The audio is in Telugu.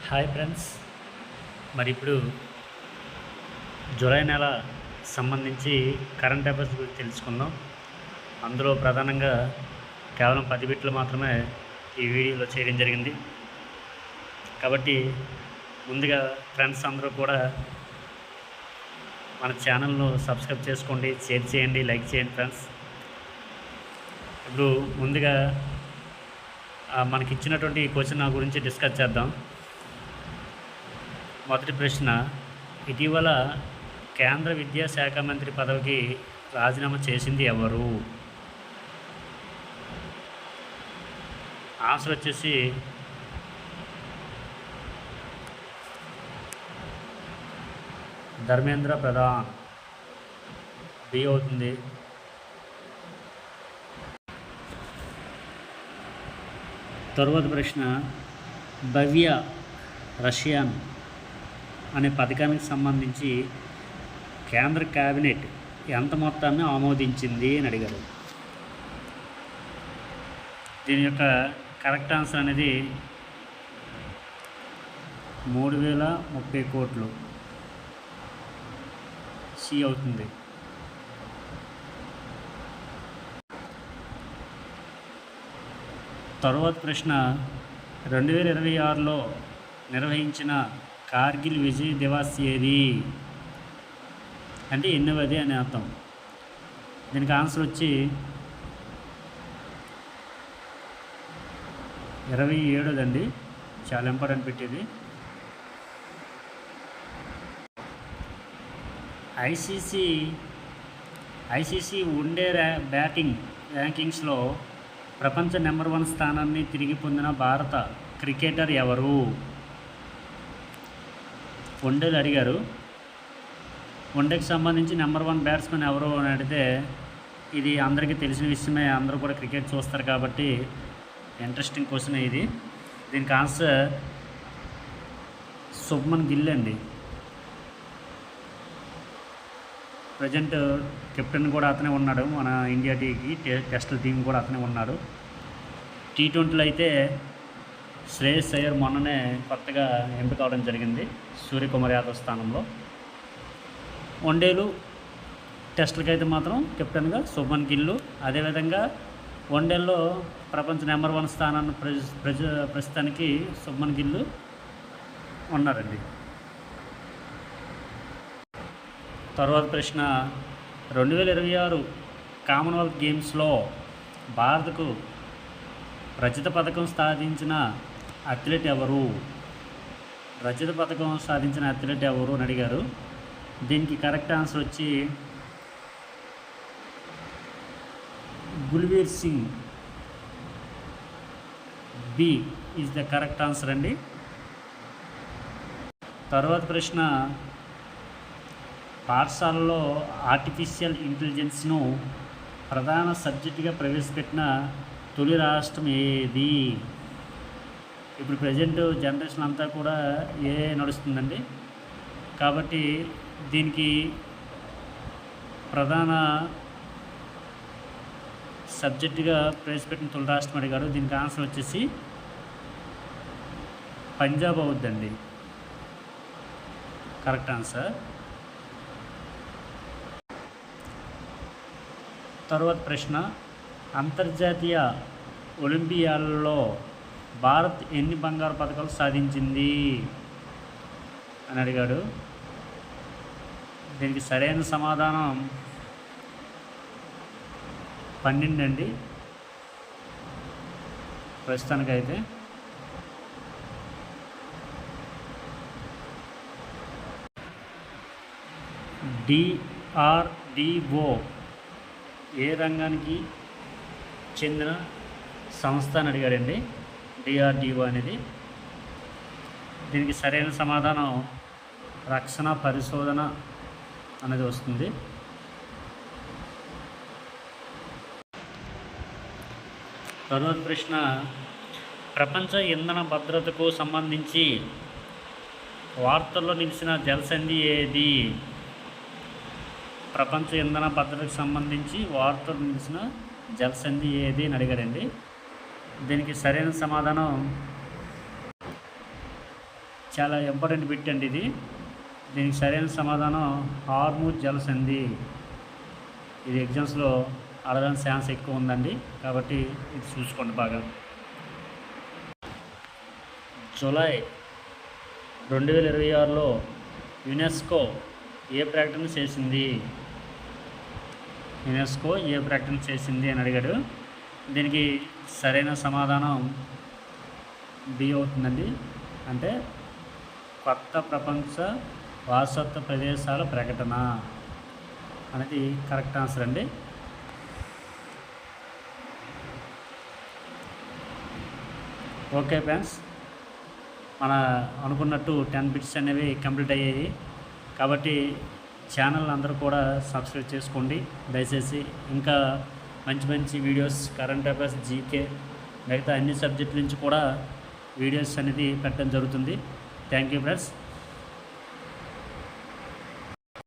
Hi friends. మరి ఇప్పుడు జూలై నెల సంబంధించి కరెంట్ అఫైర్స్ గురించి తెలుసుకుందాం. అందులో ప్రధానంగా కేవలం 10 బిట్లు మాత్రమే ఈ వీడియోలో చేయడం జరిగింది. కాబట్టి ముందుగా ఫ్రెండ్స్ అందరూ కూడా మన ఛానల్ను సబ్స్క్రైబ్ చేసుకోండి, షేర్ చేయండి, లైక్ చేయండి ఫ్రెండ్స్. ఇప్పుడు ముందుగా మనకి ఇచ్చినటువంటి క్వశ్చన్ గురించి డిస్కస్ చేద్దాం. మొదటి ప్రశ్న, ఇటీవల కేంద్ర విద్యాశాఖ మంత్రి పదవికి రాజీనామా చేసింది ఎవరు? ఆన్సర్ వచ్చేసి ధర్మేంద్ర ప్రధాన్. బి అవుతుంది. తరువాత ప్రశ్న, భవ్య రష్యన్ అనే పథకానికి సంబంధించి కేంద్ర కేబినెట్ ఎంత మొత్తాన్ని ఆమోదించింది అని అడిగారు. దీని యొక్క కరెక్ట్ ఆన్సర్ అనేది 3030 కోట్లు. సి అవుతుంది. తరువాత ప్రశ్న, 2026లో నిర్వహించిన కార్గిల్ విజయ్ దివాస్ ఏది? అంటే ఎన్నవది అని అర్థం. దీనికి ఆన్సర్ వచ్చి 27దండి. చాలా ఇంపార్టెంట్ పెట్టేది. ఐసీసీ వన్డే బ్యాటింగ్ ర్యాంకింగ్స్లో ప్రపంచ నెంబర్ 1 స్థానాన్ని తిరిగి పొందిన భారత క్రికెటర్ ఎవరు? వన్డేలు అడిగారు. వన్డేకి సంబంధించి నెంబర్ 1 బ్యాట్స్మెన్ ఎవరు అని అడిగితే ఇది అందరికీ తెలిసిన విషయమే. అందరూ కూడా క్రికెట్ చూస్తారు కాబట్టి ఇంట్రెస్టింగ్ క్వశ్చన్ ఇది. దీనికి ఆన్సర్ శుభ్మన్ గిల్ అండి. ప్రజెంట్ కెప్టెన్ కూడా అతనే ఉన్నాడు. మన ఇండియా టీకి టెస్టుల టీం కూడా అతనే ఉన్నాడు. T20లో అయితే శ్రేయస్ అయ్యర్ మొన్ననే కొత్తగా ఎంపిక అవడం జరిగింది సూర్యకుమార్ యాదవ్ స్థానంలో. వన్డేలు టెస్టులకైతే మాత్రం కెప్టెన్గా శుభ్మన్ గిల్. అదేవిధంగా వన్డేల్లో ప్రపంచ నెంబర్ 1 స్థానాన్ని ప్రస్తుతానికి శుభ్మన్ గిల్ ఉన్నారండి. తర్వాత ప్రశ్న, 2026 కామన్వెల్త్ గేమ్స్లో భారత్కు రజత పథకం సాధించిన అథ్లెట్ ఎవరు? రజత పథకం సాధించిన అథ్లెట్ ఎవరు అని అడిగారు. దీనికి కరెక్ట్ ఆన్సర్ వచ్చి Gulveer Singh. B is the correct answer అండి. తర్వాత ప్రశ్న, పాఠశాలలో ఆర్టిఫిషియల్ ఇంటెలిజెన్స్ను ప్రధాన సబ్జెక్టుగా ప్రవేశపెట్టిన తొలి రాష్ట్రం ఏది? ఇప్పుడు ప్రజెంట్ జనరేషన్ అంతా కూడా నడుస్తుందండి. కాబట్టి దీనికి ప్రధాన సబ్జెక్టుగా ప్రవేశపెట్టిన తొలి రాష్ట్రం అడిగారు. దీనికి ఆన్సర్ వచ్చేసి పంజాబ్ అవుద్దండి. Correct answer. తర్వాత ప్రశ్న, అంతర్జాతీయ ఒలింపియాడ్లలో భారత్ ఎన్ని బంగారు పథకాలు సాధించింది అని అడిగాడు. దీనికి సరైన సమాధానం 12 అండి ప్రస్తుతానికైతే. DRDO ఏ రంగానికి చెందిన సంస్థ అని అడిగాడండి. DRDO అనేది. దీనికి సరైన సమాధానం రక్షణ పరిశోధన అనేది వస్తుంది. తరువాత ప్రశ్న, ప్రపంచ ఇంధన భద్రతకు సంబంధించి వార్తల్లో నిలిచిన జలసంధి ఏది? ప్రపంచ ఇంధన భద్రతకు సంబంధించి వార్తలు నిలిచిన జలసంధి ఏది అని అడిగారండి. దీనికి సరైన సమాధానం చాలా ఇంపార్టెంట్ బిట్ అండి ఇది. దీనికి సరైన సమాధానం హార్ముజ్ జలసంధి. ఇది ఎగ్జామ్స్లో అడగడానికి ఛాన్స్ ఎక్కువ ఉందండి, కాబట్టి ఇది చూసుకోండి బాగా. జూలై 2026లో యునెస్కో ఏ ప్రకటన చేసింది? యునెస్కో ఏ ప్రకటన చేసింది అని అడిగాడు. దీనికి సరైన సమాధానం బి అవుతుందండి. అంటే కొత్త ప్రపంచ వారసత్వ ప్రదేశాల ప్రకటన అనేది కరెక్ట్ ఆన్సర్ అండి. ఓకే ఫ్రెండ్స్, మన అనుకున్నట్టు 10 బిట్స్ అనేవి కంప్లీట్ అయ్యాయి. కాబట్టి ఛానల్ అందరూ కూడా సబ్స్క్రైబ్ చేసుకోండి దయచేసి. ఇంకా మంచి మంచి వీడియోస్, కరెంట్ అఫైర్స్, జీకే, మిగతా అన్ని సబ్జెక్టుల నుంచి కూడా వీడియోస్ అనేది పెట్టడం జరుగుతుంది. Thank you friends.